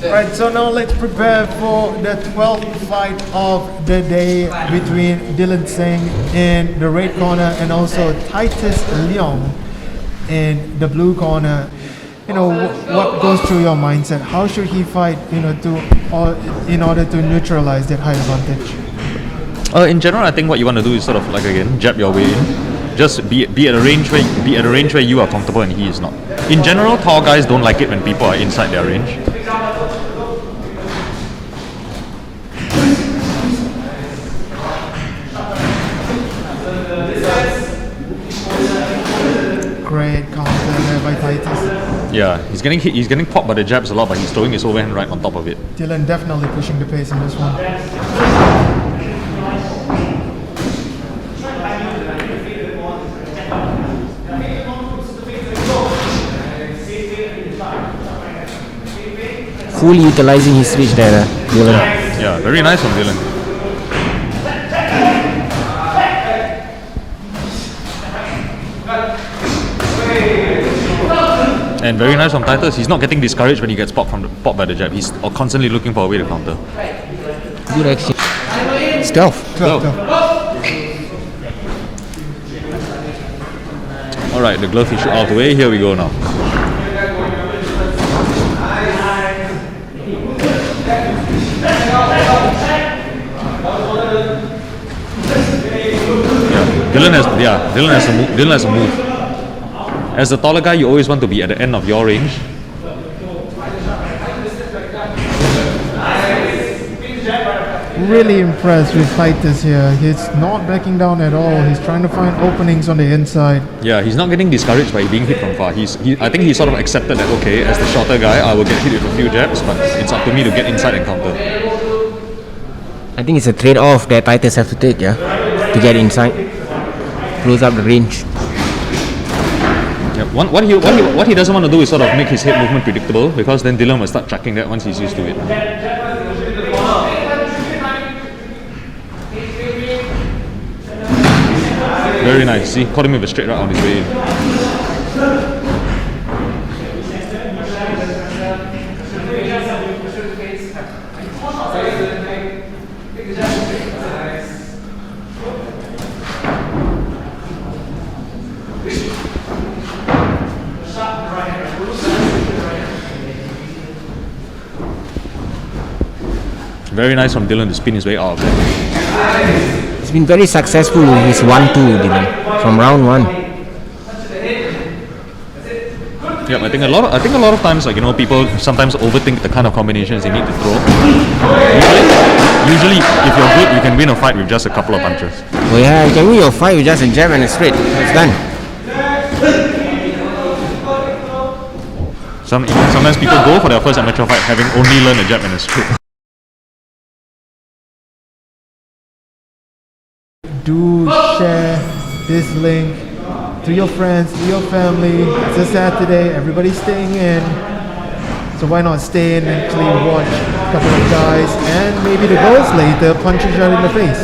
Right, so now let's prepare for the 12th fight of the day between Dillen Singh in the red corner and also Titus Leong in the blue corner. You know, what goes through your mindset? How should he fight, in order to neutralize that height advantage? In general, I think what you want to do is sort of like, again, jab your way in. Just be at a range where you are comfortable and he is not. In general, tall guys don't like it when people are inside their range. Great counter there by Titus. Yeah, he's getting popped by the jabs a lot, but he's throwing his overhand right on top of it. Dillen definitely pushing the pace in this one. Fully utilizing his reach there, Dillen. Yeah, very nice from Dillen. And very nice from Titus. He's not getting discouraged when he gets popped by the jab. He's constantly looking for a way to counter. Good action. Stealth. Alright, the glove issue out of the way. Here we go now. Dillen has a move. As the taller guy, you always want to be at the end of your range. Really impressed with Titus here. He's not backing down at all. He's trying to find openings on the inside. Yeah, he's not getting discouraged by being hit from far. I think he sort of accepted that, okay, as the shorter guy, I will get hit with a few jabs, but it's up to me to get inside and counter. I think it's a trade-off that Titus have to take, yeah, to get inside, close up the range. Yeah, what he doesn't want to do is sort of make his head movement predictable, because then Dillen will start tracking that once he's used to it. Very nice. See, caught him with a straight right on his way in. Very nice from Dillen to spin his way out of there. He's been very successful in his 1-2, Dillen, from round 1. Yeah, I think a lot of times, like, people sometimes overthink the kind of combinations they need to throw. Usually, if you're good, you can win a fight with just a couple of punches. Oh yeah, you can win your fight with just a jab and a straight. It's done. Sometimes people go for their first amateur fight having only learned a jab and a straight. Do share this link to your friends, to your family. It's a Saturday, everybody's staying in. So why not stay in and actually watch a couple of guys and maybe the girls later punch each other in the face.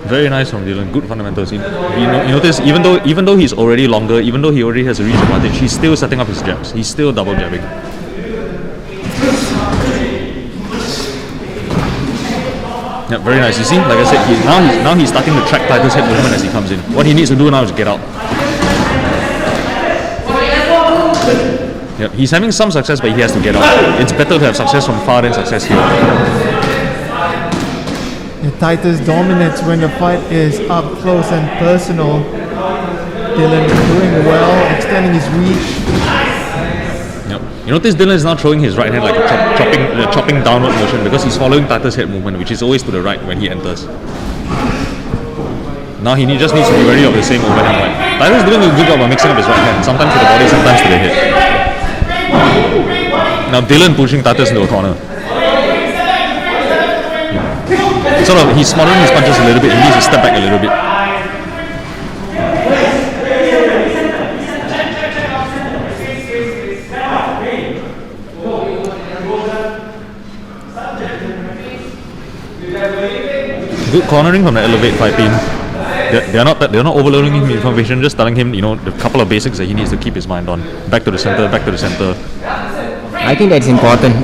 Very nice from Dillen. Good fundamentals. You notice, even though he's already longer, even though he already has a reach advantage, he's still setting up his jabs. He's still double jabbing. Yeah, very nice. You see, like I said, now he's starting to track Titus' head movement as he comes in. What he needs to do now is get out. Yep, he's having some success, but he has to get out. It's better to have success from far than success here. Yeah, Titus dominates when the fight is up close and personal. Dillen doing well, extending his reach. Yep. You notice Dillen is now throwing his right hand like a chopping downward motion because he's following Titus' head movement, which is always to the right when he enters. Now he just needs to be wary of the same overhand right. Titus is doing a good job of mixing up his right hand, sometimes to the body, sometimes to the head. Now Dillen pushing Titus into a corner. Sort of, he's smothering his punches a little bit, he needs to step back a little bit. Good cornering from the Elevate fight team. they're not overloading him with information, just telling him, the couple of basics that he needs to keep his mind on. Back to the center, back to the center. I think that's important.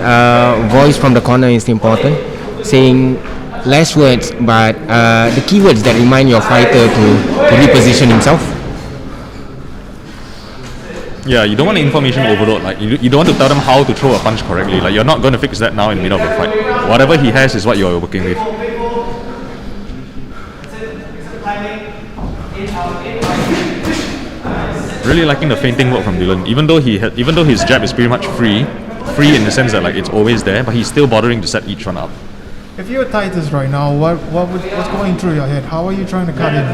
Voice from the corner is important. Saying less words, but the keywords that remind your fighter to reposition himself. Yeah, you don't want information overload. Like you don't want to tell them how to throw a punch correctly. Like you're not going to fix that now in the middle of the fight. Whatever he has is what you're working with. Really liking the feinting work from Dillen. Even though his jab is pretty much free in the sense that like it's always there, but he's still bothering to set each one up. If you're Titus right now, what's going through your head? How are you trying to cut in?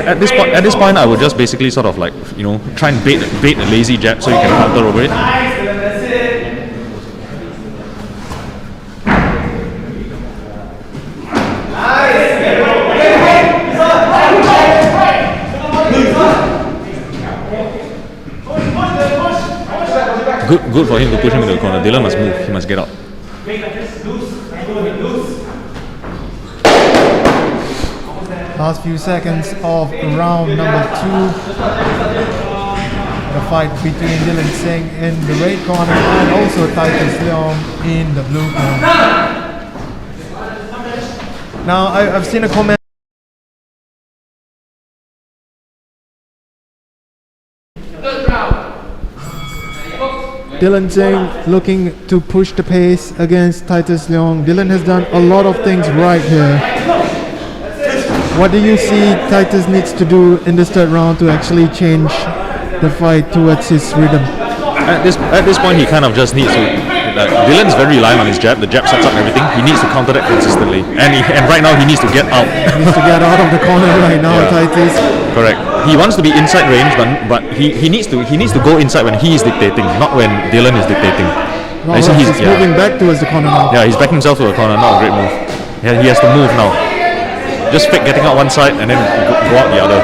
At this point, I would just basically sort of like try and bait a lazy jab so you can counter over it. Good for him to push him into the corner. Dillen must move. He must get out. Last few seconds of round number 2. The fight between Dillen Singh in the red corner and also Titus Leong in the blue corner. Now I've seen a comment. Dillen Singh looking to push the pace against Titus Leong. Dillen has done a lot of things right here. What do you see Titus needs to do in this third round to actually change the fight towards his rhythm? At this point, he kind of just needs to. Dillen's very reliant on his jab. The jab sets up everything. He needs to counter that consistently. And right now, he needs to get out. He needs to get out of the corner right now, yeah. Titus. Correct. He wants to be inside range, but he needs to go inside when he is dictating, not when Dillen is dictating. Well, he's moving back towards the corner now. Yeah, he's backing himself to the corner. Not a great move. Yeah, he has to move now. Just fake getting out one side and then go out the other.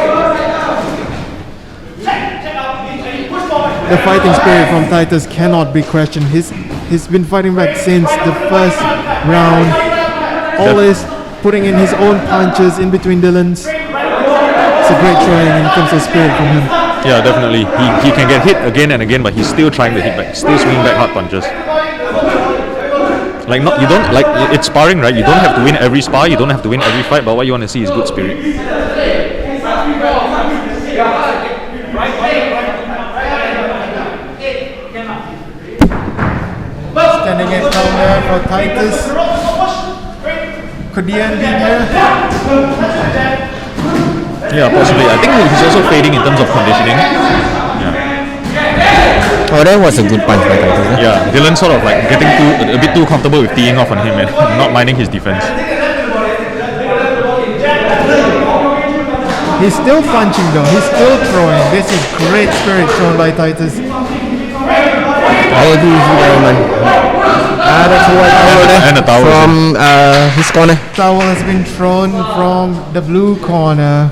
The fighting spirit from Titus cannot be questioned. He's been fighting back since the first round, always putting in his own punches in between Dillen's. It's a great showing in terms of spirit from him. Yeah, definitely. He can get hit again and again, but he's still trying to hit back, still swinging back hard punches. It's sparring, right? You don't have to win every spar, you don't have to win every fight, but what you want to see is good spirit. Standing it down there for Titus. Could the end be here? Yeah, possibly. I think he's also fading in terms of conditioning. Oh, that was a good punch by Titus. Yeah, Dillen sort of like getting a bit too comfortable with teeing off on him and not minding his defense. He's still punching though, he's still throwing. This is great spirit shown by Titus. I agree with you there, man. That's a white towel there and a towel from his corner. Towel has been thrown from the blue corner.